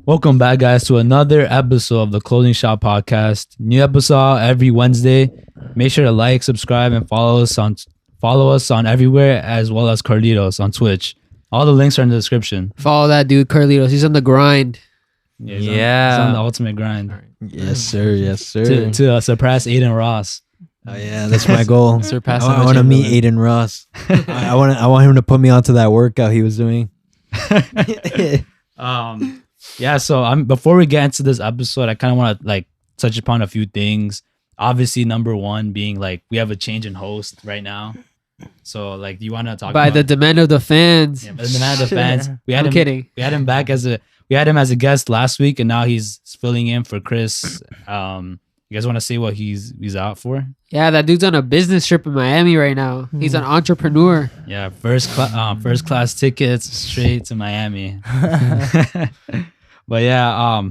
Welcome back, guys, to another episode of the Clothing Shop Podcast. New episode every Wednesday. Make sure to like, subscribe, and follow us on everywhere, as well as Carlitos on Twitch. All the links are in the description. Follow that dude, Carlitos. He's on the grind. Yeah, he's on the ultimate grind. Yes, sir. Yes, sir. To surpass Aiden Ross. Oh yeah, that's my goal. Surpass. I want to meet Aiden Ross. I want him to put me onto that workout he was doing. Yeah, so before we get into this episode, I kind of want to touch upon a few things. Obviously, number one being we have a change in host right now. So you want to talk by the demand of the fans. Yeah, by the demand of the fans. I'm kidding. We had him back we had him as a guest last week, and now he's filling in for Chris. You guys want to say what he's out for? Yeah, that dude's on a business trip in Miami right now. He's an entrepreneur. Yeah, first class tickets straight to Miami. But yeah,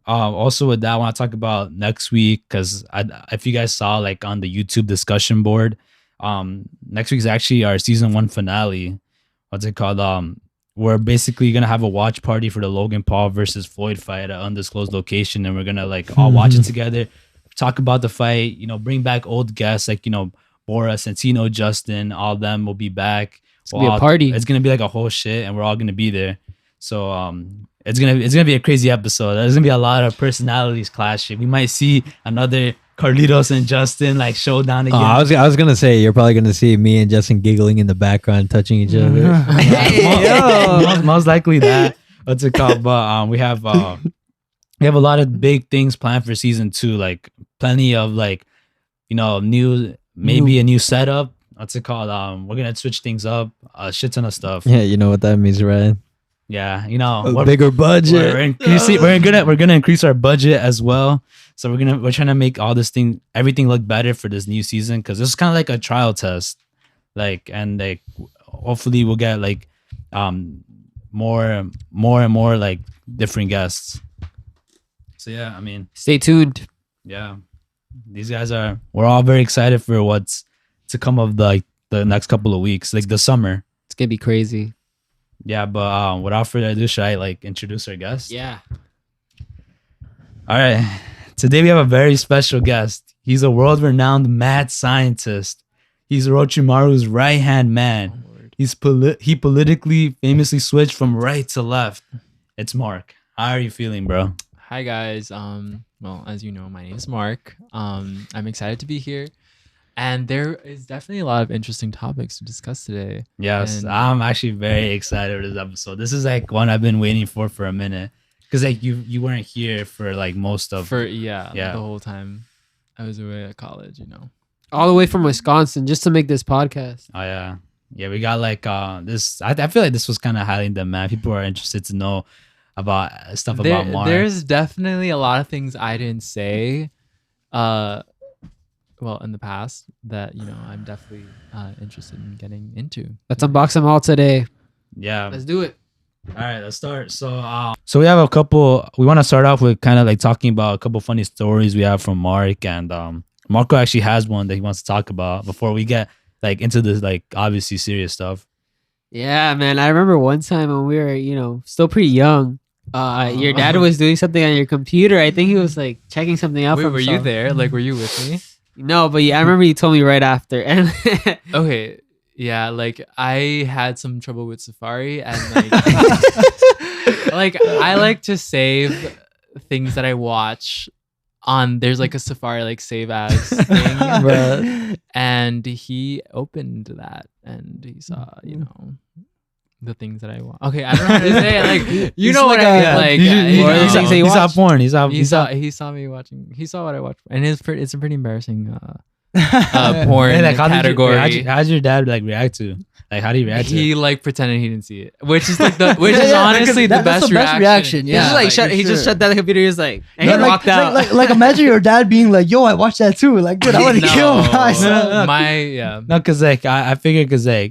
also with that, I want to talk about next week because if you guys saw on the YouTube discussion board, next week's actually our season 1 finale. What's it called? We're basically gonna have a watch party for the Logan Paul versus Floyd fight at an undisclosed location, and we're gonna all watch it together, talk about the fight. Bring back old guests Bora, Santino, Justin. All of them will be back. It's gonna be a party. It's gonna be a whole shit, and we're all gonna be there. So it's gonna be a crazy episode. There's gonna be a lot of personalities clashing. We might see another Carlitos and Justin showdown again. I was gonna say you're probably gonna see me and Justin giggling in the background, touching each other. Most likely that. What's it called? But we have a lot of big things planned for season 2. Plenty of new, maybe a new setup. What's it called? We're gonna switch things up. A shit ton of stuff. Yeah, you know what that means, right? Yeah, a bigger budget. We're gonna increase our budget as well. So we're trying to make everything look better for this new season, because this is kind of like a trial test. Hopefully we'll get more and more different guests. So yeah, I mean, stay tuned. Yeah, we're all very excited for what's to come of the next couple of weeks, the summer. It's gonna be crazy. Yeah, but without further ado, should I introduce our guest? Yeah. All right. Today we have a very special guest. He's a world-renowned mad scientist. He's Orochimaru's right-hand man. He politically famously switched from right to left. It's Mark. How are you feeling, bro? Hi guys. Well, as you know, my name is Mark. I'm excited to be here. And there is definitely a lot of interesting topics to discuss today. Yes, I'm actually very excited for this episode. This is one I've been waiting for a minute. Because you weren't here for most of... the whole time I was away at college, All the way from Wisconsin just to make this podcast. Oh, yeah. Yeah, we got this... I feel like this was kind of highly in demand. People are interested to know about stuff about Mark. There's definitely a lot of things I didn't say in the past that I'm definitely interested in getting into. Let's unbox them all today. Yeah, let's do it. All right, let's start. So we have a couple. We want to start off with kind of talking about a couple funny stories we have from Mark, and Marco actually has one that he wants to talk about before we get into this obviously serious stuff. Yeah, man, I remember one time when we were still pretty young. Your dad was doing something on your computer. I think he was checking something out. Wait, were you there? Were you with me? No, but yeah, I remember you told me right after. And okay, yeah, I had some trouble with Safari, and I like to save things that I watch on. There's a Safari save as thing, and he opened that and he saw the things that I want. Okay, I don't know how to say it. You know what I mean? He saw porn. He saw me watching. He saw what I watched, and it's a pretty embarrassing porn category. How'd your dad react to? How do you react to it? He pretended he didn't see it, which is honestly the best reaction. Yeah, he just shut down the computer. He's and he walked out. Imagine your dad being yo, I watched that too. Dude, I want to kill myself. No, because I figured because I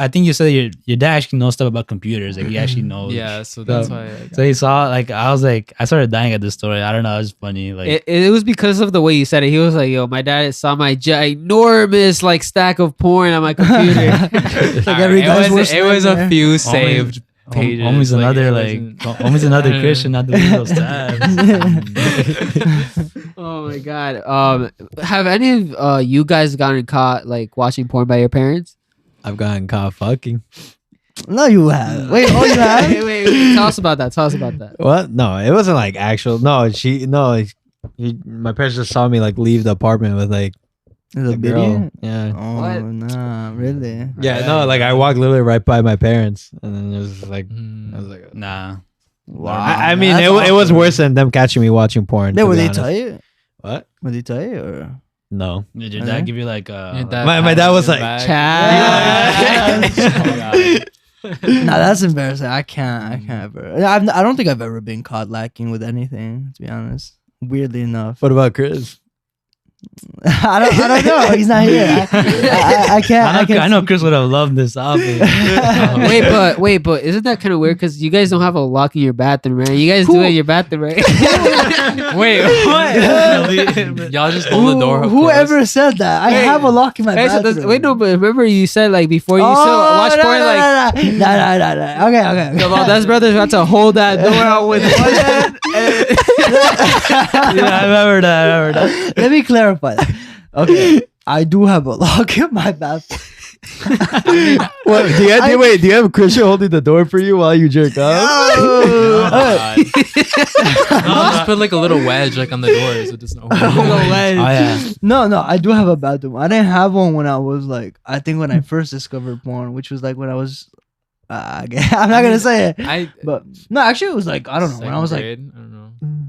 think you said your dad actually knows stuff about computers. He actually knows. Yeah, so that's why. So he saw I was I started dying at this story. I don't know, it was funny. It was because of the way you said it. He was yo, my dad saw my ginormous stack of porn on my computer. Every guy's it was a few saved pages. Homie's like, another it like wasn't- homie's another Christian, not deleting those tabs. Oh my god. Have any of you guys gotten caught like watching porn by your parents? I've gotten caught fucking. No, you have. Wait, oh, you have? Wait. Tell us about that. Tell us about that. What? No, it wasn't like actual. No, my parents just saw me like leave the apartment with like The a girl. video? Yeah. Oh, What? nah, really? Yeah, no, like I walked literally right by my parents, and then it was like, Mm. I was like, Nah. Wow. I mean, that's it was awesome. worse than them catching me watching porn. They to were be they honest. tell you? What? Were they tell you or? No. Did your Okay. dad give you like Your dad My dad patted was your like, back. Chad. Nah, that's embarrassing. I can't ever. I don't think I've ever been caught lacking with anything. To be honest, weirdly enough, What about Chris? I don't know. He's not here. I can't. I know Chris would have loved this topic. Wait, but isn't that kind of weird? Because you guys don't have a lock in your bathroom, right? You guys do Who- it in your bathroom, right? Wait, what? Y'all just hold the door. Whoever said that? I Wait. have a lock in my Hey, so bathroom. wait, no, but remember you said like before you Oh, still watch porn, like no. Okay. the Valdez brothers had to hold that door out with one hand. Yeah, I remember that. Let me clarify that. Okay, I do have a lock in my bathroom. What? Do you have Christian holding the door for you while you jerk off? Oh, God. No, just put like a little wedge like on the door so it doesn't open. Oh yeah. No, I do have a bathroom. I didn't have one when I was like, I think when I first discovered porn, which was like when I was, I'm not gonna say it, but no, actually it was like I don't know when I was like, I don't know.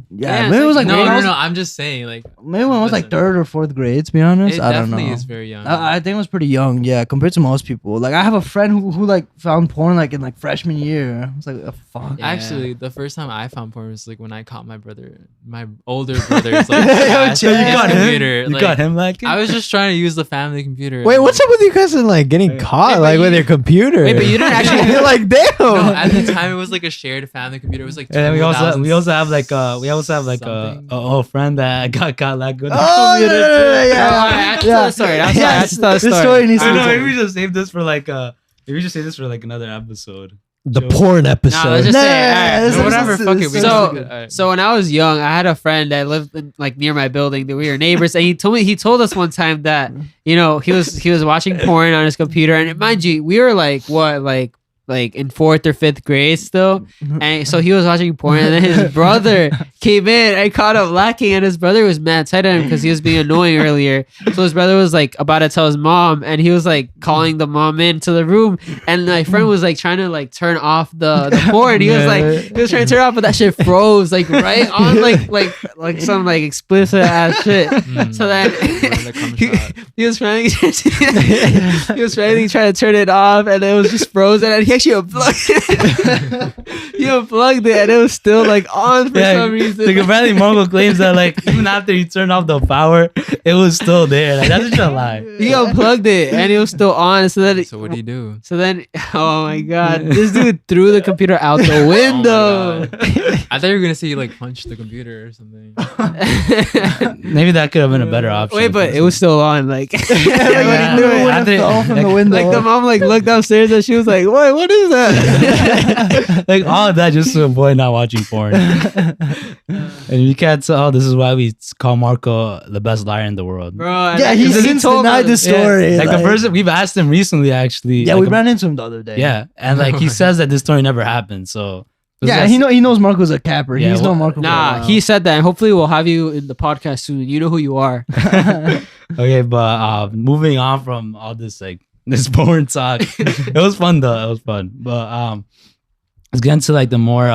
yeah, maybe it was like No, when I was- I'm just saying like maybe when I was like Listen. third or fourth grade. To be honest, it I don't know. definitely is very young. I think it was pretty young, yeah, compared to most people. Like I have a friend who like found porn like in like freshman year. I was like, oh, fuck. Yeah. Actually, the first time I found porn was like when I caught my older brother's like Yo, ass Chad. on his You got him. computer. You Like, got him like I was just trying to use the family computer. Wait, and- what's up with you guys and like getting caught but like with you- your computer? Wait, but you didn't actually- You're like, damn. No, at the time it was like a shared family computer. It was like And then we also have like Something. a friend that got caught like with the Oh, computer no, too. yeah. I have to tell the story. I'm sorry, I have to tell the This story. story needs I to know. be Maybe told. we should save this for like maybe we should save this for like another episode. The Joe. porn episode. No, let's just Nah, say, alright. this is- whatever. this Fuck is- it. We this So- is good. Alright. So when I was young, I had a friend that lived like near my building that we were neighbors, and he told us one time that he was watching porn on his computer, and mind you, we were like in fourth or fifth grade still, and so he was watching porn, and then his brother came in and caught him lacking, and his brother was mad tight at him because he was being annoying earlier. So his brother was like about to tell his mom, and he was like calling the mom into the room, and my friend was like trying to like turn off the porn. He was trying to turn it off, but that shit froze like right on like some like explicit ass shit. So then he was trying trying to turn it off, and it was just frozen, and he actually unplugged it. He unplugged it, and it was still like on for some reason. Like apparently Marco claims that like even after he turned off the power, it was still there. Like that's just a lie. He unplugged it, and it was still on. So then, So what do you do? so then, oh my god, this dude threw the computer out the window. Oh my God. I thought you were gonna say you like punched the computer or something. Maybe that could have been a better option. Wait, but it was still on. Like, Like, when he threw it, it After- fell from the like- window. like the mom like looked downstairs, and she was like, "What is that?" like all of that just to avoid not watching porn. And you can't tell. This is why we call Marco the best liar in the world. Bro, Yeah, he because since told denied us- the story. Like the person we've asked him recently, actually. Yeah, like we ran into him the other day. Yeah, and like he says that this story never happened. So Yeah, he knows Marco's a capper. Yeah, He's known well, Marco. for a Nah, while. he said that, and hopefully we'll have you in the podcast soon. You know who you are. Okay, but moving on from all this like this porn talk, it was fun though. It was fun, but let's get into like the more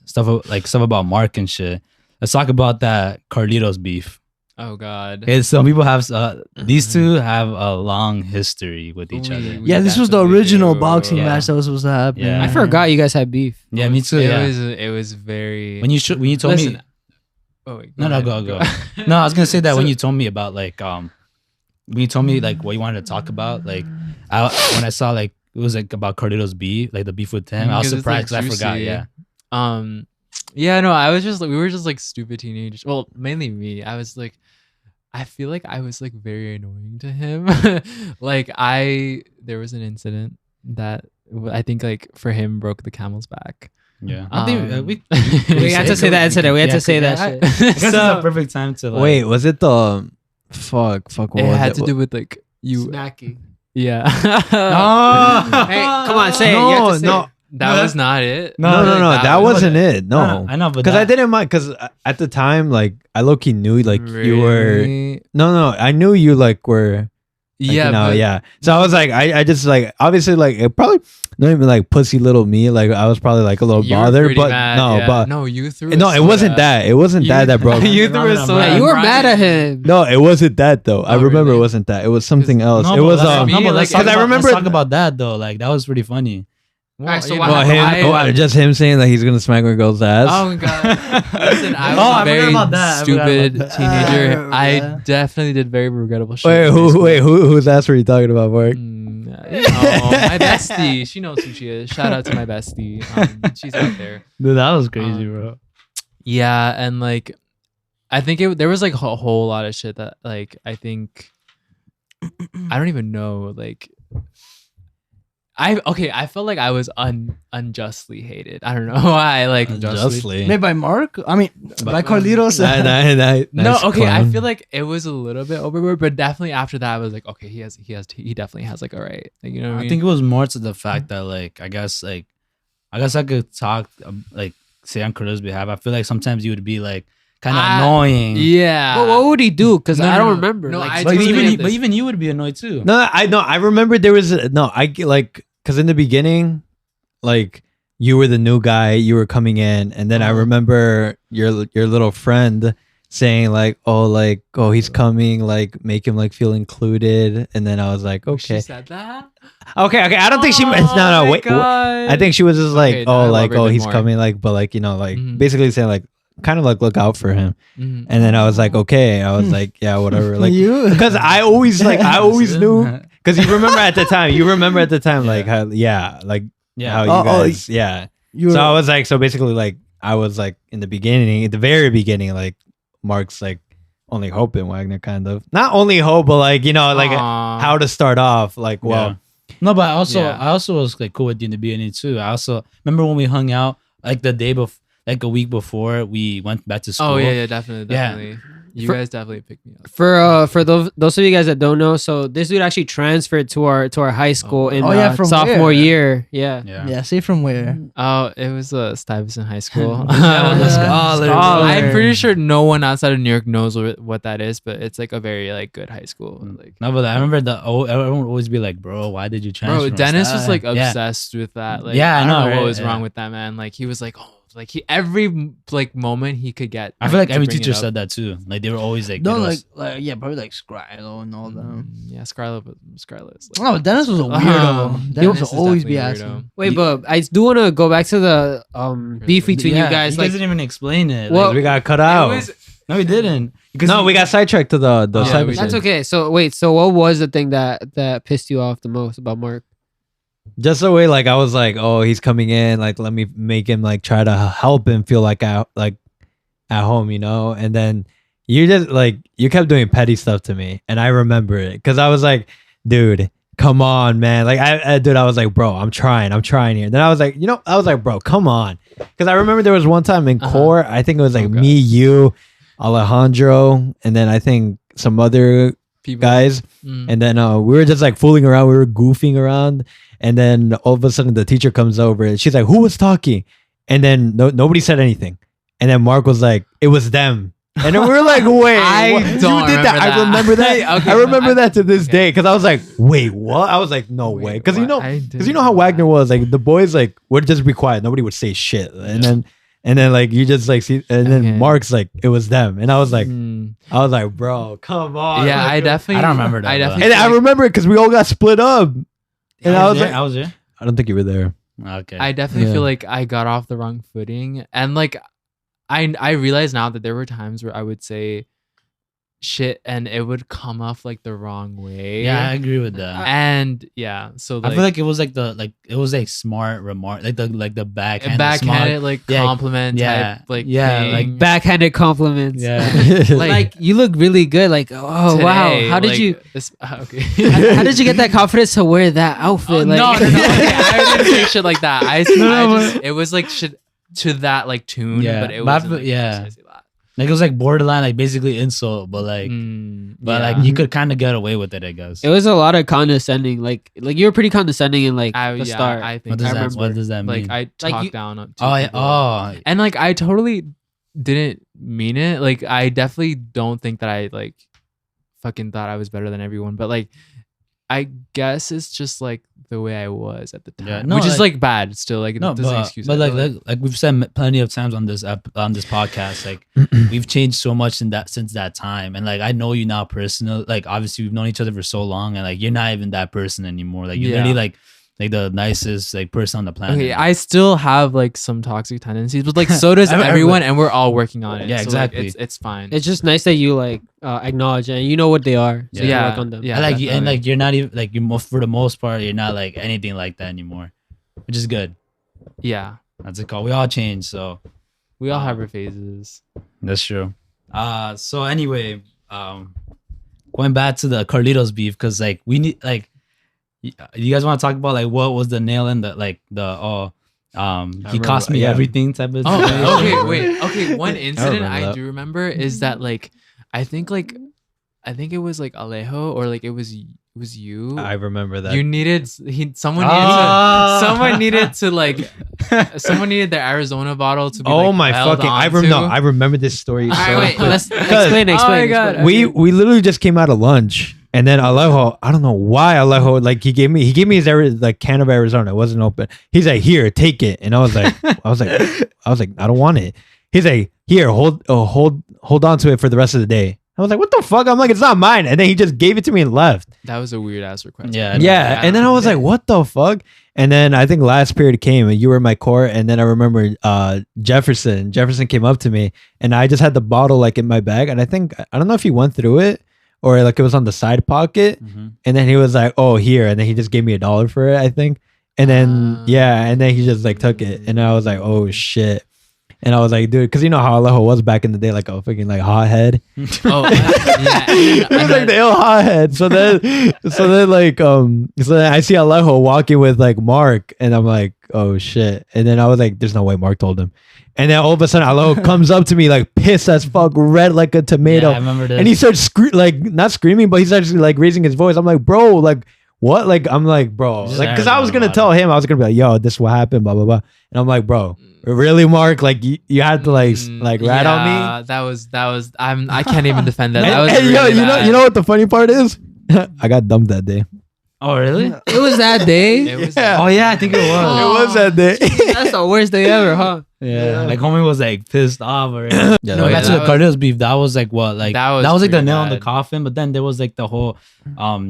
stuff about Mark and shit. Let's talk about that Carlitos beef. Oh God. Okay, some people have these two have a long history with each We- other. we Yeah, this was the definitely original do. boxing Yeah. match that was supposed to happen. Yeah. I forgot you guys had beef. Yeah, me too. It Yeah, was very. when you told Listen. me. Oh wait. No, ahead, go. No, I was gonna say that when you told me about like when you told me like what you wanted to talk about, like when I saw like it was like about Carlitos beef, like the beef with him, I was Because it's, like, surprised 'cause I forgot. juicy. Yeah, Yeah, no, we were just like stupid teenagers. Well, mainly me. I feel like I was like very annoying to him. Like there was an incident that I think like for him broke the camel's back. Yeah. I think we had to say that today. We had to say that shit. I guess it's a perfect time to like. Wait, was it the fuck? What It was had it? to do with like you. Snacky. Yeah. Oh. Hey, come on, say it. You have to say it. That was not it. No, that wasn't it. No, I know, but because I didn't mind. Because at the time, like I low key knew like you were. Really? No, I knew you like were. Like, Yeah, you know, but yeah. So I was like, I just like obviously like it probably not even like pussy little me. Like I was probably like a little you were bothered, pretty but mad, no, yeah. but no, you threw. no, it wasn't that. It wasn't that broke. You threw a soda. Yeah, you were mad at him. No, it wasn't that though. I Oh, remember really? it wasn't that. It was something else. No, It was let's, no, but like, let's because talk I about, remember let's talk about that though. Like that was pretty funny. Well, Alright, so you what know, happened? Well, just him saying that he's gonna smack my girl's ass. Oh my god! Listen, I was Oh, a I forgot very about that. I forgot stupid about that. teenager. I Yeah. definitely did very regrettable shit. Wait, in high school. whose ass were you talking about, Mark? My bestie. She knows who she is. Shout out to my bestie. She's out there. Dude, that was crazy, bro. Yeah, and like, I think there was like a whole lot of shit that like I think I don't even know like. I felt like I was unjustly hated. I don't know why. Like Unjustly. Made by Mark? I mean, by Carlitos. No, okay. I clown. feel like it was a little bit overboard, but definitely after that, I was like, okay, he definitely has like a right. Like, you know what I I mean? think it was more to the fact that like I guess I could talk like say on Carlitos' behalf. I feel like sometimes you would be like kind of annoying. Yeah. But what would he do? Because No, I no, don't no. remember. No, Like, I But totally even get this. even you would be annoyed too. No, I remember there was I get like because in the beginning, like you were the new guy, you were coming in, and then I remember your little friend saying like, oh, he's coming, like make him like feel included, and then I was like, She okay, said that. okay. I don't think she meant no, wait. I think she was just like, Okay, now I oh, love like her a oh, bit he's more. coming, like, but like you know, like Mhm. basically saying like, kind of like look out for him, Mhm. and then I was like, okay, I was like, yeah, whatever, like. you? Because I always knew. Because you remember at the time, like how, like how you Oh, guys, yeah. You So were- I was like, so basically, like I was like in the beginning, at the very beginning, like Mark's like only hope in Wagner, kind of not only hope, but like you know, like Aw. how to start off, like well, No, but Yeah. I also was like cool with you in the beginning too. I also remember when we hung out like the day before, like a week before we went back to school. Oh yeah, definitely, Yeah. definitely. You For- guys definitely picked me up. for those of you guys that don't know, so this dude actually transferred to our high school in Oh, yeah, from sophomore where? year. Yeah. yeah, say from where? Oh, it was Stuyvesant High School. Scholar. I'm pretty sure no one outside of New York knows what that is, but it's like a very like good high school. Like, No, but I remember everyone would always be like, "Bro, why did you transfer?" bro, Dennis was like Yeah. obsessed with that. Like, Yeah, I I don't know, know right? what was Yeah. wrong with that man. Like, he was like, oh, like he every like moment he could get. I feel like to every bring it teacher up. said that too. Like they were always like, No, it like, was- yeah, probably like Scrilo and all them. Yeah, Scarlett is. Like, No, Dennis was a weirdo. Dennis is will always be definitely a asking. weirdo. Wait, but I do want to go back to the beef between yeah, you guys. You Like, guys didn't even explain it. Well, we got cut out. no, we didn't. Because No, we got sidetracked to the Yeah, cyber we shit. that's okay. So wait, so what was the thing that pissed you off the most about Mark? Just the way like I was like, oh, he's coming in, like let me make him like try to help him feel like at home, you know. And then you just like you kept doing petty stuff to me, and I remember it because I was like, dude, come on, man. Like I was like, bro, I'm trying here. Then I was like, bro, come on, because I remember there was one time in core, I think it was like Okay. me, you, Alejandro, and then I think some other People. guys. Mm. And then we were just like fooling around. We were goofing around. And then all of a sudden the teacher comes over and she's like, who was talking? And then nobody said anything. And then Mark was like, it was them. And then we were like, wait, I what? don't You did remember that. I that. remember that. Okay, I remember I- that to this okay. day. Cause I was like, wait, what? I was like, no Wait, way. Cause you what? know, I cause you know how didn't know Wagner that. was like, the boys like would just be quiet. Nobody would say shit. And then like you just like see, and then Okay. Mark's like, it was them. And I was like, Mm. bro, come on. Yeah, Like, I definitely. I don't remember that, I but- definitely. and feel I like- remember it because we all got split up. And I was there? like, I was there. I don't think you were there. Okay. I definitely Yeah. feel like I got off the wrong footing, and like I realize now that there were times where I would say shit and it would come off like the wrong way. Yeah, I agree with that. And yeah, so like, I feel like it was like it was like smart remark, like the backhanded backhanded like yeah, compliment yeah, type like yeah, thing. like backhanded compliments. Yeah. like you look really good. Like, oh wow, today, how did like, you? Okay. How did you get that confidence to wear that outfit? No, like, no. I didn't say shit like that. I just it was like shit to that like tune. Yeah, but it but I wasn't feel- like, yeah. precisely that. Like it was like borderline, like basically insult, but like Yeah. you could kind of get away with it, I guess. it was a lot of condescending. Like you were pretty condescending in like the start. I What think does I that remember. what does that mean? like I Like, talked you- down on. oh yeah, people. oh And like I totally didn't mean it. Like I definitely don't think that I like fucking thought I was better than everyone, but like I guess it's just like the way I was at the time, Yeah, no, which is like- like bad still. Like no, it doesn't but, excuse but it. like we've said plenty of times on this podcast, like we've changed so much in that since that time, and like I know you now personally. Like obviously we've known each other for so long, and like you're not even that person anymore. Like you're Yeah. literally like the nicest like person on the planet. Okay, I still have like some toxic tendencies, but like so does everyone, and we're all working on it. Yeah, So, exactly. Like, it's fine. It's just nice that you like acknowledge it and you know what they are. So you Yeah. work on them. Yeah. I like you, and definitely. like you're not even like for the most part you're not like anything like that anymore, which is good. Yeah, That's it. Called. We all change, so we all have our phases. that's true. So anyway, going back to the Carlitos beef, because like we need like, you guys want to talk about like what was the nail in the like the he remember, cost me yeah. everything type of Oh, situation? okay, wait. Okay, one incident remember I that. do remember is that like I think it was like Alejo or like it was you. I remember that. You needed someone Ah. needed to like someone needed their Arizona bottle to be Oh like, my held fucking! onto. I remember this story. All right, so wait, quick. let's Because explain. Oh my Explain. God. explain. we literally just came out of lunch, and then Alejo, I don't know why Alejo, like he gave me his like can of Arizona. It wasn't open. He's like, here, take it, and I was like, I don't want it. He's like, here, hold on to it for the rest of the day. I was like, what the fuck? I'm like, it's not mine. And then he just gave it to me and left. That was a weird ass request. Yeah. Yeah. And then I was like, what the fuck? And then I think last period came and you were in my court. And then I remember Jefferson came up to me and I just had the bottle like in my bag. And I don't know if he went through it or like it was on the side pocket. Mhm. And then he was like, oh, here. And then he just gave me $1 for it, I think. And then, and then he just like took it. And I was like, oh shit. And I was like, dude, because you know how Alejo was back in the day, like a freaking like hothead. Oh yeah. He was like the ill hothead. So then I see Alejo walking with like Mark, and I'm like, oh shit. And then I was like, there's no way Mark told him. And then all of a sudden Alejo comes up to me like pissed as fuck, red like a tomato. Yeah, I remember this. And he starts not screaming, but he starts like raising his voice. I'm like, bro, like what? Like I'm like, bro, Just like because I was Arizona gonna tell him, I was gonna be like, yo, this is what happened, blah blah blah. And I'm like, bro, really, Mark? Like you had to like rat on me. That was I can't even defend that. That was And really yo, bad. you know what the funny part is? I got dumped that day. Oh really? It was that day. It was Yeah. Oh yeah, I think it was. It was that day. That's the worst day ever, huh? Yeah, like homie was like pissed off already. Yeah, No, yeah, back to that the was- Carlitos beef. That was like what, like That that was was like the pretty nail in the bad. coffin. But then there was like the whole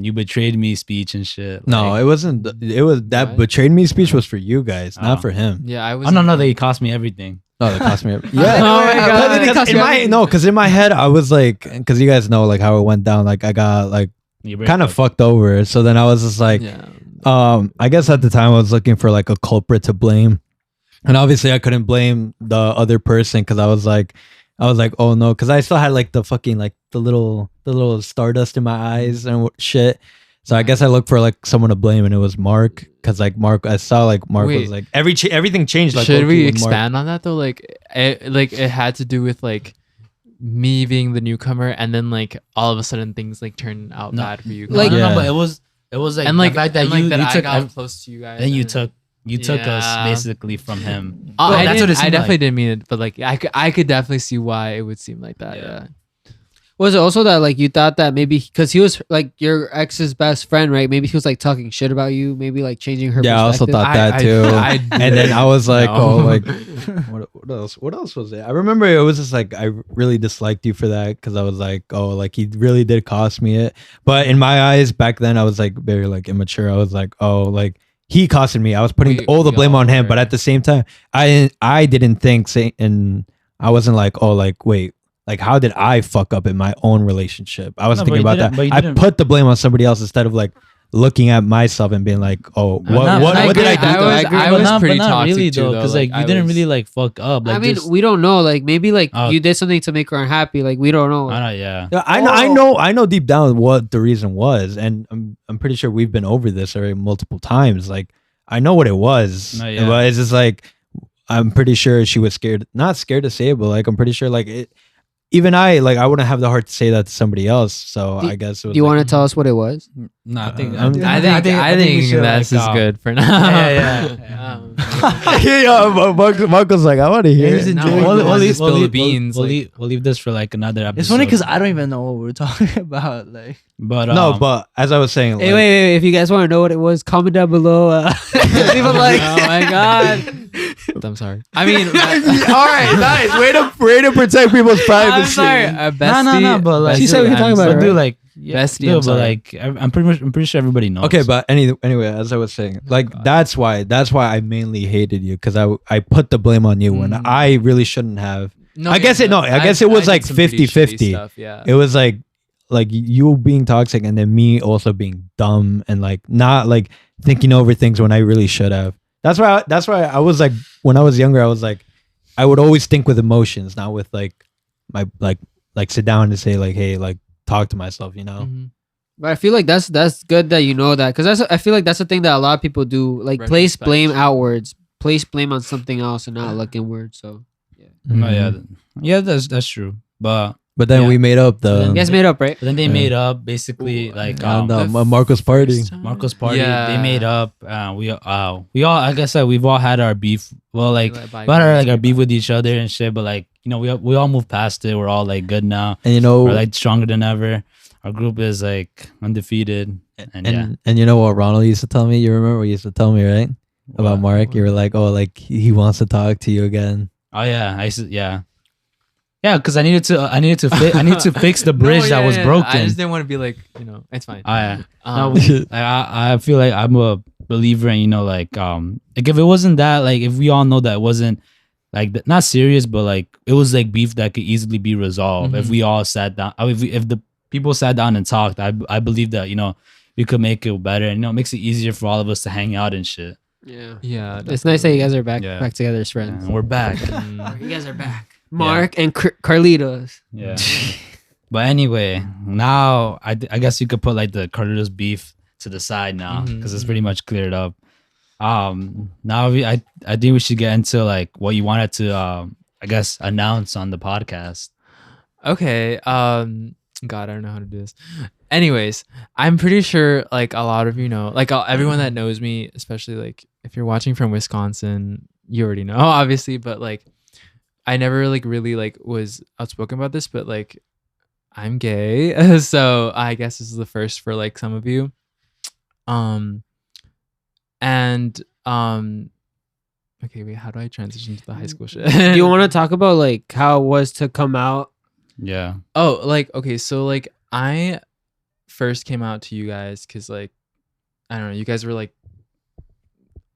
you betrayed me speech and shit. No, like, it wasn't. It was that What? betrayed me speech was for you guys, Oh. not for him. Yeah, I was. oh no, they cost me everything. No, they cost me. Oh my God. It cost you everything. Because in my head I was like, because you guys know like how it went down. Like I got like You break kind of up. fucked over. So then I was just like, Yeah. I guess at the time I was looking for like a culprit to blame, and obviously I couldn't blame the other person because I was like, oh no, because I still had like the fucking like the little stardust in my eyes and shit. So I guess I looked for like someone to blame, and it was Mark. Because like Mark, I saw like Mark Wait. was like everything changed. Like Should low-key we with Mark. expand on that though? Like it had to do with like me being the newcomer, and then like all of a sudden things like turn out No. bad for you. No, Like- no, no, Yeah. but it was like and like the fact that and, like, you I took got close to you guys. then you and- took us Yeah. basically from him. Oh, Well, I, that's what it I seemed definitely like. didn't mean it, but like I could definitely see why it would seem like that. Yeah. Yeah. Was it also that like you thought that maybe because he was like your ex's best friend, right? Maybe he was like talking shit about you, maybe like changing her. Yeah, I also perspective? thought that too. And then I was like, No. oh, like what else? What else was it? I remember it was just like I really disliked you for that because I was like, oh, like he really did cost me it. But in my eyes back then, I was like very like immature. I was like, oh, like he costed me. I was putting all the we blame all on him, but were. at the same time, I didn't think and I wasn't like, oh, like wait, like how did I fuck up in my own relationship? I was No, thinking but you about that. didn't- but you I didn't- put the blame on somebody else instead of like looking at myself and being like, oh, not- what did I agree. do? I But was not, pretty but not toxic really too, though, though. because like you I didn't was- really like fuck up. Like I mean, just, we don't know. Like maybe like Oh. you did something to make her unhappy. Like we don't know. I don't, yeah. Yeah, I know deep down what the reason was, and I'm pretty sure we've been over this already multiple times. Like I know what it was, No, yeah. but it's just like I'm pretty sure she was scared, not scared to say it, but like I'm pretty sure like it. Even I wouldn't have the heart to say that to somebody else. So Do- I guess it was Do you like, want to tell us what it was? No, I think I we should, that's like, is good for now. Yeah. yeah, Marco's like, I want to hear He's it. enjoying No, it. we'll leave- spill the beans, We'll, like- we'll leave this for like another episode. It's funny because I don't even know what we're talking about. Like, but No, but as I was saying, Hey, like, wait. If you guys want to know what it was, comment down below. Leave a like. Oh my god. I'm sorry. I mean, all right, nice way to protect people's I'm privacy. sorry. No, no, but like, She said we can talk about it, but dude, right? like, yeah, Bestie, dude, I'm but sorry. like, I'm pretty sure everybody knows. Okay, but anyway, as I was saying, like God. that's why I mainly hated you because I put the blame on you when Mm. I really shouldn't have. no, I guess it was did like some pretty 50-50. shitty stuff, Yeah. It was like you being toxic and then me also being dumb and like not like thinking over things when I really should have. That's why I was like when I was younger I was like I would always think with emotions, not with like my like sit down and say like, hey, like talk to myself, you know. Mhm. But I feel like that's good that you know that, because I feel like that's the thing that a lot of people do, like place Retrospect. blame outwards, place blame on something else and not look inward. So No, yeah, Mhm. yeah, that's true. But But then Yeah. we made up the you guys made up, right? then they Yeah. made up basically like and, The Marco's party. first time? Marco's party. Yeah. They made up. We all, like I said, we've all had our beef. Well, like Let we bygones had our, like our be beef with each other and shit. But like we all moved past it. We're all like good now. And you know We're like stronger than ever. Our group is like undefeated. And yeah, and you know what Ronald used to tell me? You remember what he used to tell me, right? About What? Mark. You were like, oh, like he wants to talk to you again. Oh yeah, I used to, yeah. Yeah, because I needed to fix the bridge that was broken. I just didn't want to be like, it's fine. Oh yeah. No, Um, I feel like I'm a believer in like if it wasn't that, like if we all know that it wasn't like not serious, but like it was like beef that could easily be resolved if Mhm. we all sat down. If the people sat down and talked, I believe that we could make it better, and it makes it easier for all of us to hang out and shit. Yeah. yeah. It's nice that you guys are back Yeah. together as friends. And we're back. Mm. You guys are back. Mark and Carlitos. Yeah. But anyway, now I guess you could put like the Carlitos beef to the side now because it's pretty much cleared up. Now I think we should get into like what you wanted to I guess announce on the podcast. Okay. God, I don't know how to do this. Anyways, I'm pretty sure like a lot of you know, like everyone that knows me, especially like if you're watching from Wisconsin, you already know, obviously. But like, I never like really like was outspoken about this, but like, I'm gay, so I guess this is the first for like some of you. Okay, wait, how do I transition to the high school shit? Do you want to talk about like how it was to come out? Yeah. Oh, like okay, so like I first came out to you guys because like I don't know, you guys were like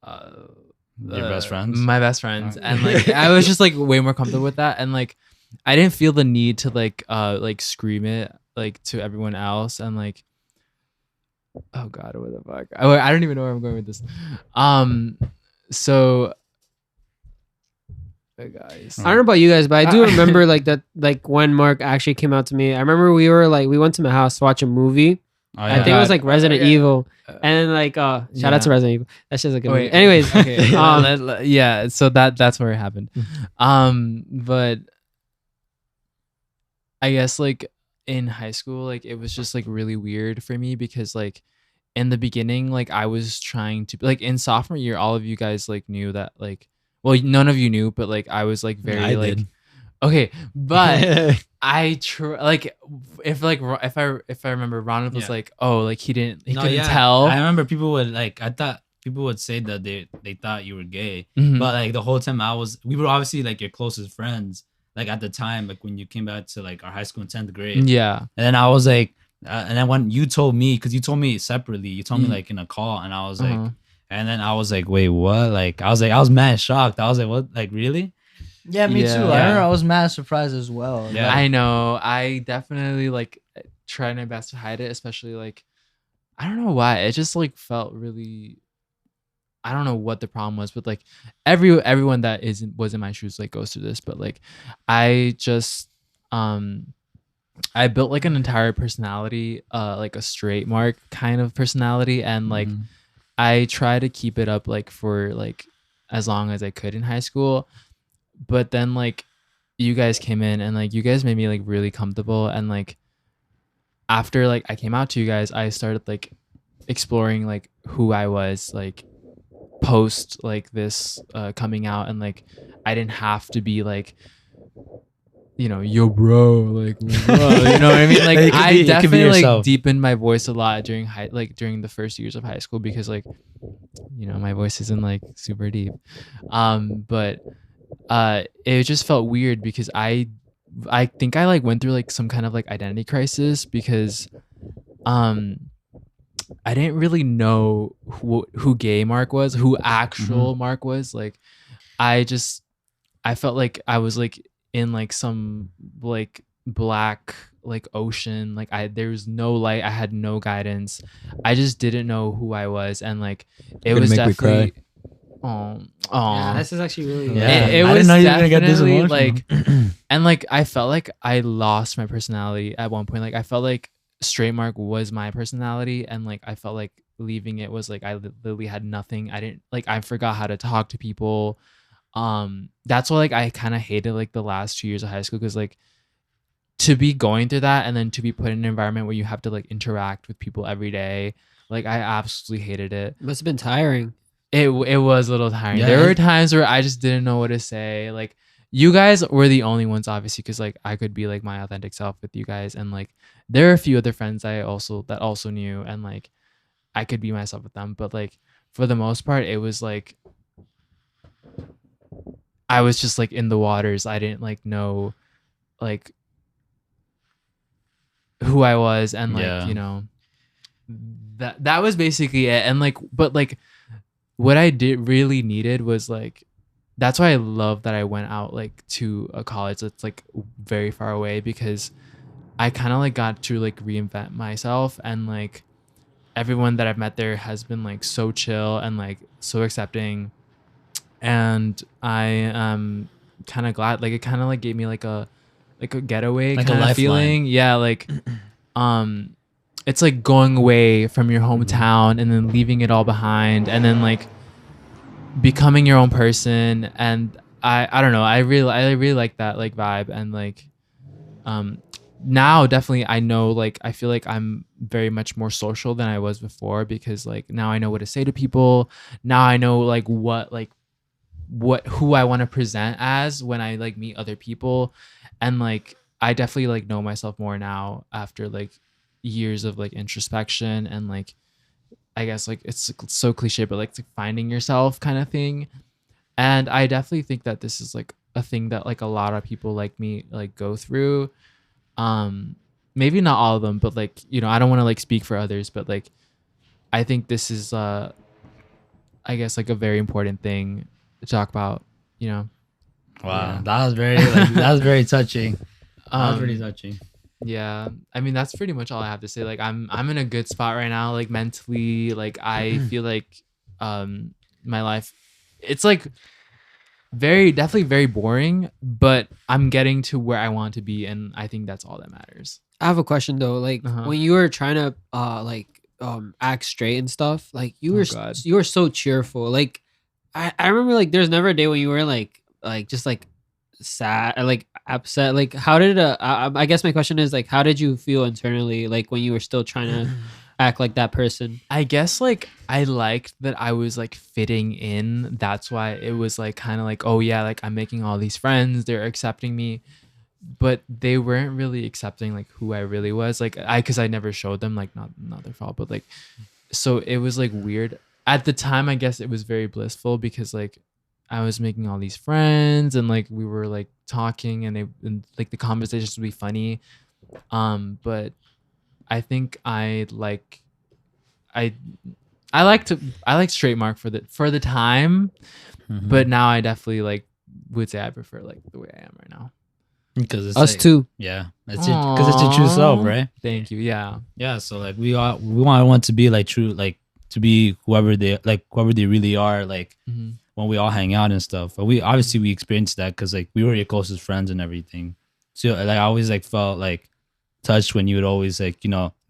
Your best friends? my best friends, Oh. and like I was just like way more comfortable with that, and like I didn't feel the need to like scream it like to everyone else, and like oh god, what the fuck, I don't even know where I'm going with this. So guys, I don't know about you guys, but I do remember like that, like when Mark actually came out to me. I remember we went to my house to watch a movie. Oh, I think it was like Resident Okay. Evil, and then like shout out to Yeah. Resident Evil. That's just a good Oh, movie. wait, Anyways, okay. um, Yeah, so that's where it happened. But I guess like in high school, like it was just like really weird for me because like in the beginning, like I was trying to like in sophomore year, all of you guys like knew that like, well, none of you knew, but like I was like very I like did. okay, but like if I remember, Ronald was Yeah. like, oh, like he couldn't yeah. tell. I remember people would like I thought people would say that they thought you were gay. Mhm. But like the whole time we were obviously like your closest friends, like at the time, like when you came back to like our high school in 10th grade. Yeah. And then I was like, and then when you told me, because you told me separately, you told me Mhm. like in a call, and I was like, Uh-huh. and then I was like, wait, what? Like I was mad shocked. I was like, what? Like really? Yeah, me too. I remember I was mad surprised as well. Yeah. I know. I definitely like tried my best to hide it, especially like I don't know why. It just like felt really I don't know what the problem was, but like everyone that was in my shoes like goes through this, but like I just I built like an entire personality, like a straight mark kind of personality, and like I try to keep it up like for like as long as I could in high school. But then like you guys came in and like you guys made me like really comfortable, and like after like I came out to you guys, I started like exploring like who I was like post like this coming out, and like I didn't have to be like yo bro like bro, you know what I mean, like I definitely like deepened my voice a lot during during the first years of high school, because like my voice isn't like super deep, but it just felt weird because I think I like went through like some kind of like identity crisis, because I didn't really know who gay Mark was, who actual Mark was. Like I felt like I was like in like some like black like ocean, like there was no light, I had no guidance, I just didn't know who I was, and like it was definitely yeah, this is actually really it was definitely like and like I felt like I lost my personality at one point. Like I felt like straight Mark was my personality, and like I felt like leaving it was like I literally had nothing. I forgot how to talk to people. That's why like I kind of hated like the last 2 years of high school, because like to be going through that and then to be put in an environment where you have to like interact with people every day, like I absolutely hated it. Must have been tiring. It was a little tiring. There were times where I just didn't know what to say. Like you guys were the only ones, obviously, because like I could be like my authentic self with you guys, and like there are a few other friends that also knew, and like I could be myself with them. But like for the most part, it was like I was just like in the waters. I didn't like know like who I was, and like that was basically it. And like but like what I really needed was like, that's why I love that I went out like to a college that's like very far away, because I kind of like got to like reinvent myself, and like everyone that I've met there has been like so chill and like so accepting, and I am kind of glad. Like it kind of like gave me like a getaway like kind of feeling. Yeah, like it's like going away from your hometown and then leaving it all behind, and then like becoming your own person. And I don't know, I really like that like vibe. And like now definitely I know, like I feel like I'm very much more social than I was before, because like now I know what to say to people. Now I know like who I want to present as when I like meet other people, and like I definitely like know myself more now after like years of like introspection, and like I guess like it's so cliche, but like finding yourself kind of thing. And I definitely think that this is like a thing that like a lot of people like me like go through. Maybe not all of them, but like I don't want to like speak for others, but like I think this is I guess like a very important thing to talk about. Wow, Yeah. that was very touching. That was really touching. Yeah, I mean that's pretty much all I have to say. Like I'm in a good spot right now, like mentally. Like I feel like my life, it's like definitely very boring, but I'm getting to where I want to be, and I think that's all that matters. I have a question though. Like when you were trying to act straight and stuff, like you were so cheerful. Like I remember like there's never a day when you were like just like sad or like upset. Like how did I guess my question is like how did you feel internally like when you were still trying to act like that person? I guess like I liked that I was like fitting in. That's why it was like kind of like, oh yeah, like I'm making all these friends, they're accepting me, but they weren't really accepting like who I really was. Like because I never showed them, like not their fault, but like so it was like weird at the time. I guess it was very blissful because like I was making all these friends, and like we were like talking, and like the conversations would be funny. But I think I like straight Mark for the time, but now I definitely like would say I prefer like the way I am right now. Because it's Us like, too. Yeah, that's it. Because it's your true self, Aw. right? Thank you. Yeah. Yeah. So like we want to be like true, like to be whoever they really are, like Mm-hmm. when we all hang out and stuff. But we experienced that because like we were your closest friends and everything. So like I always like felt like touched when you would always like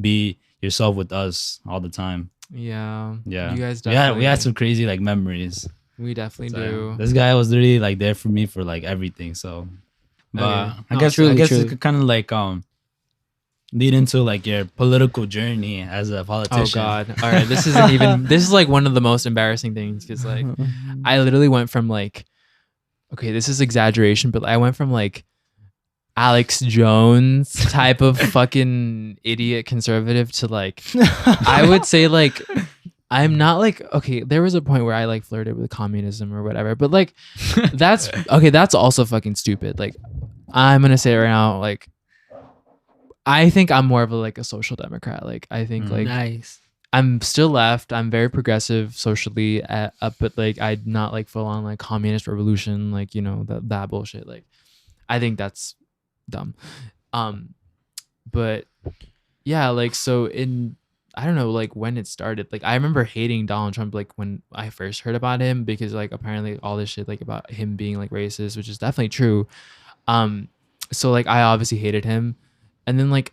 be yourself with us all the time. Yeah. Yeah, You guys we definitely. had some crazy like memories. We definitely So, do. this guy was literally like there for me for like everything. So, but Okay. I No, guess truly. it could kind of like lead into like your political journey as a Oh politician. God. All right. This isn't even. This is like one of the most embarrassing things because like I literally went from like, okay, this is exaggeration, but I went from like Alex Jones type of fucking idiot conservative to like I would say like I'm not like okay, there was a point where I like flirted with communism or whatever, but like that's okay, that's also fucking stupid. Like I'm gonna say it right now, like I think I'm more of a social democrat. Like I think like Nice. I'm still left. I'm very progressive socially, but like I'm not like full on like communist revolution, like that bullshit. Like I think that's dumb. But yeah, like so in I don't know like when it started. Like I remember hating Donald Trump like when I first heard about him because like apparently all this shit like about him being like racist, which is definitely true. So like I obviously hated him, and then like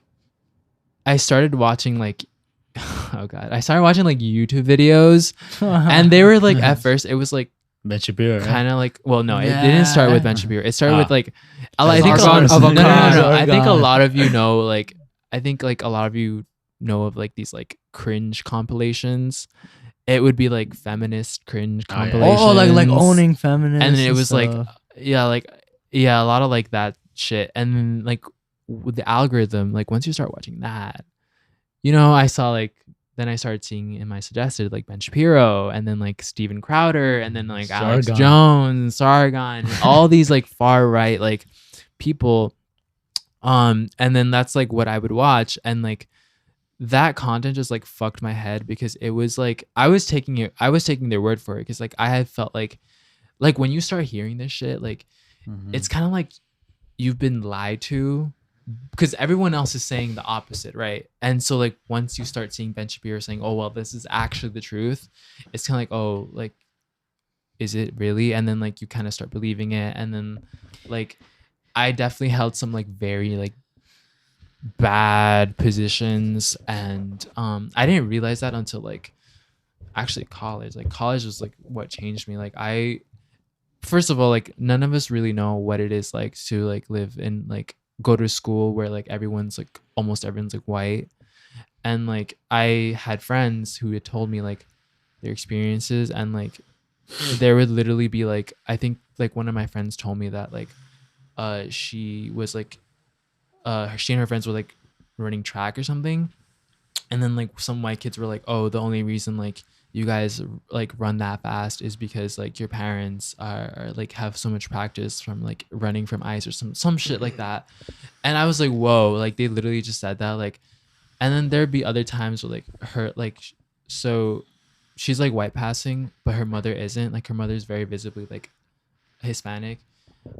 I started watching like oh god, I started watching like YouTube videos, and they were like at first it was like Ben Shapiro, right? kind of like well no it didn't start with Ben Shapiro. It started with like I think Argon of no, a no, no, cause. no. I think a Argon. lot of you know like I think like a lot of you know of like these like cringe compilations. It would be like feminist cringe Oh, yeah. compilations. Oh, like owning feminists. and then it was like stuff. a lot of like that shit, and then like with the algorithm, like once you start watching that, I saw like then I started seeing in my suggested like Ben Shapiro, and then like Steven Crowder, and then like Alex Sargon. Jones, Sargon, all these like far right like people, and then that's like what I would watch, and like that content just like fucked my head because it was like I was taking their word for it because like I had felt like when you start hearing this shit like it's kind of like you've been lied to because everyone else is saying the opposite, right? And so like once you start seeing Ben Shapiro saying, oh well this is actually the truth, it's kind of like, oh like is it really? And then like you kind of start believing it, and then like I definitely held some like very like bad positions, and I didn't realize that until like actually college. Like college was like what changed me. Like I first of all, like none of us really know what it is like to like live in like go to school where like almost everyone's like white, and like I had friends who had told me like their experiences, and like there would literally be like I think like one of my friends told me that like she was like she and her friends were like running track or something, and then like some white kids were like, oh the only reason like you guys like run that fast is because like your parents are like have so much practice from like running from ice or some shit like that. And I was like, whoa, like they literally just said that. Like, and then there'd be other times where like her like so she's like white passing, but her mother isn't. Like her mother's very visibly like Hispanic,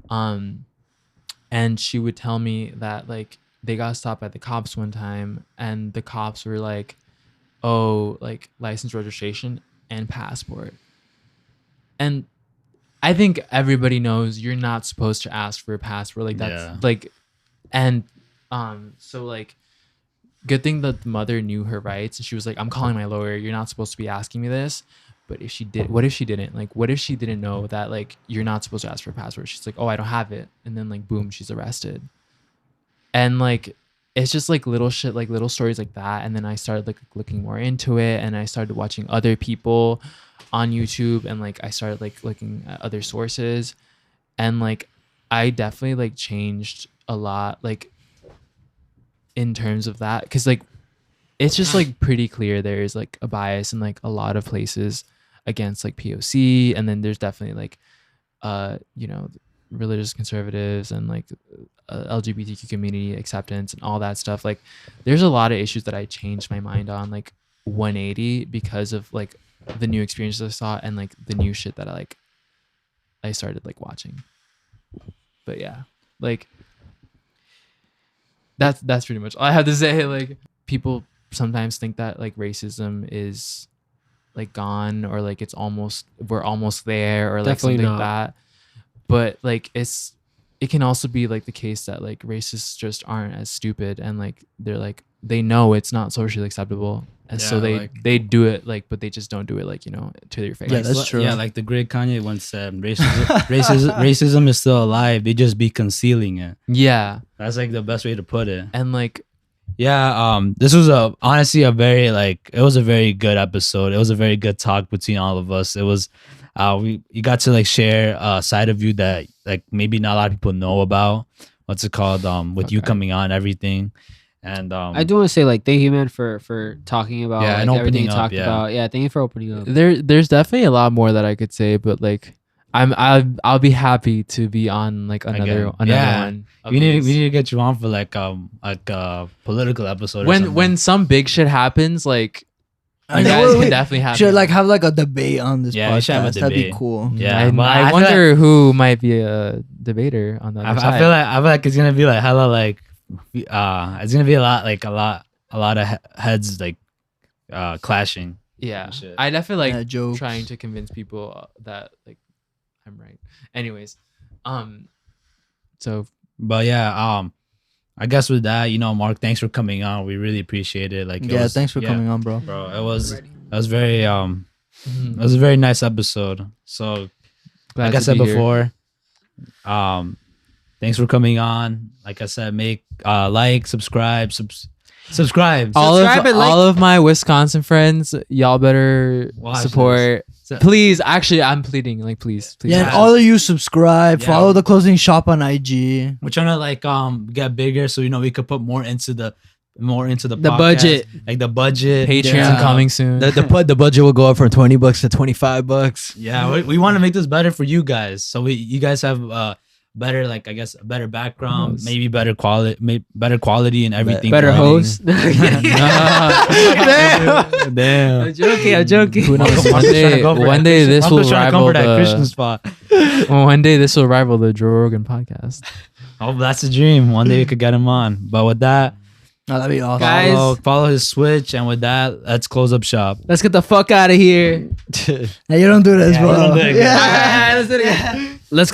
and she would tell me that like they got stopped by the cops one time, and the cops were like, oh like license, registration, and passport. And I think everybody knows you're not supposed to ask for a passport, like that's like, and so like good thing that the mother knew her rights, and she was like, I'm calling my lawyer, you're not supposed to be asking me this. But if she did, what if she didn't? Like, what if she didn't know that like you're not supposed to ask for a passport? She's like, oh, I don't have it, and then like boom, she's arrested. And like it's just like little shit, like little stories like that. And then I started like looking more into it, and I started watching other people on YouTube, and like I started like looking at other sources, and like I definitely like changed a lot like in terms of that, because like it's just like pretty clear there's like a bias in like a lot of places against like POC, and then there's definitely like religious conservatives and like LGBTQ community acceptance and all that stuff. Like there's a lot of issues that I changed my mind on like 180 because of like the new experiences I saw and like the new shit that I started like watching. But yeah, like that's pretty much all I have to say. Like people sometimes think that like racism is like gone or like we're almost there or like Definitely something not. like that. But like it can also be like the case that like racists just aren't as stupid and like they're like they know it's not socially acceptable and so they do it like but they just don't do it like to their face. Yeah, that's true. Yeah, like the great Kanye once said, racism is still alive. They just be concealing it. Yeah, That's like the best way to put it. and like Yeah, this was honestly a very it was a very good episode. It was a very good talk between all of us. It was you got to like share a side of you that like maybe not a lot of people know about. What's it called? With you coming on, everything. And I do want to say like thank you, man, for talking about Yeah, like, and everything opening you up, talked yeah. about. Yeah, thank you for opening up. there's definitely a lot more that I could say, but like I'll be happy to be on like another Yeah. one. of we need these. to get you on for like a political episode. or when something. some big shit happens, like I you know, guys we can definitely have should me like on. have like a debate on this Yeah, we should have a podcast. That'd be debate. cool. Yeah, but I feel like- wonder who might be a debater on the other side. I feel like it's gonna be like hella like it's gonna be a lot of heads like clashing. Yeah, Shit. I definitely Yeah, like jokes. trying to convince people that like I'm right. Anyways, so But yeah, I guess with that, Mark, thanks for coming on. We really appreciate it. Like, Thanks for coming on, bro. bro. It was very it was a very nice episode. So glad like I to said be here. before, thanks for coming on. Like I said, make like, subscribe. Subscribe. Subscribe and like- all of my Wisconsin friends, y'all better Watch support. this. Please, actually, I'm pleading. Like, please. Yeah, and Yeah. all of you subscribe. Yeah. Follow the closing shop on IG. We're trying to like get bigger, so we could put more into the The podcast, budget. like the budget. Patreon Yeah. coming soon. The budget will go up from $20 to $25. Yeah, we want to make this better for you guys, so you guys have better, like I guess, a better background, Host. maybe better quality and everything. Better for host. Damn. I'm joking. Who knows? Marco's trying to go for One that day Christian- this will Marco's trying to come rival for that Christian the. spot. One day this will rival the Joe Rogan podcast. Oh, that's a dream. One day we could get him on. But with that, Oh, that'd be awesome. Guys. follow his Switch, and with that, let's close up shop. Let's get the fuck out of here. Hey, you don't do this, Yeah, bro. you don't do it, guys. Let's do it again. Let's